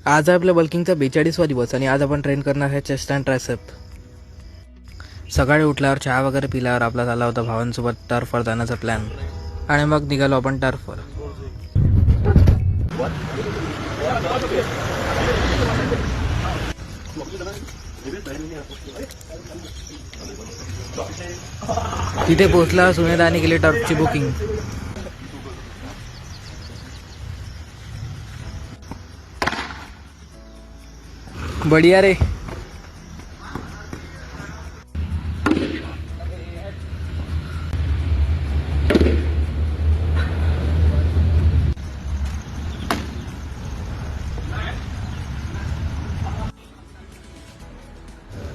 आज आपल्या बल्किंगचा 42वा दिवस आणि आज आपण ट्रेन करणार आहे चेस्ट अँड ट्रायसेप. सकाळी उठल्यावर चहा वगैरे पिल्यावर आपला झाला होता भावांसोबत टर्फवर जाण्याचा प्लॅन आणि मग निघालो आपण टर्फवर. तिथे पोहोचला सुनेदाने केली टर्फची बुकिंग. बढिया रे.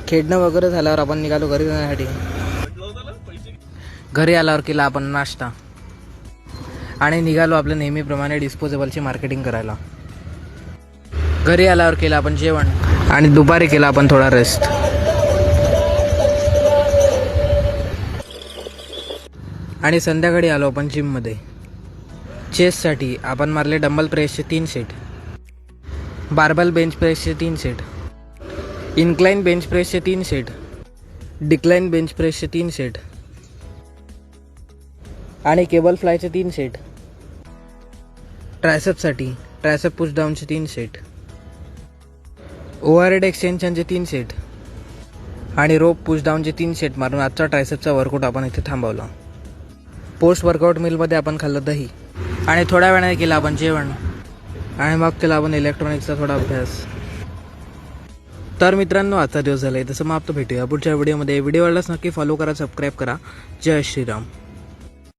खेळणं वगैरे झाल्यावर आपण निघालो घरी जाण्यासाठी. घरी आल्यावर केला आपण नाश्ता आणि निघालो आपल्या नेहमीप्रमाणे डिस्पोजेबलची मार्केटिंग करायला. घरी आल्यावर केलं आपण जेवण आणि दुपारी केला आपण थोडा रेस्ट. आणि संध्याकाळी आलो आपण जिममध्ये. चेस्टसाठी आपण मारले डंबल प्रेसचे 3 सेट, बार्बल बेंच प्रेसचे 3 सेट, इन्क्लाइन बेंच प्रेसचे 3 सेट, डिक्लाइन बेंच प्रेसचे 3 सेट आणि केबल फ्लायचे 3 सेट. ट्रायसेपसाठी ट्रायसेप पुश डाऊनचे 3 सेट, ओव्हरहेड एक्सटेन्शनचे 3 सेट आणि रोप पुश डाऊनचे 3 सेट मारून आजचा ट्रायसेपचा वर्कआउट आपण इथे थांबवला. पोस्ट वर्कआउट मीलमध्ये आपण खाल्लं दही आणि थोड्या वेळाने केलं आपण जेवण आणि मग केला आपण इलेक्ट्रॉनिक्सचा थोडा अभ्यास. तर मित्रांनो, आजचा दिवस झाला आहे तसं समाप्त. भेटूया पुढच्या व्हिडिओमध्ये. व्हिडिओला नक्की फॉलो करा, सबस्क्राईब करा. जय श्रीराम.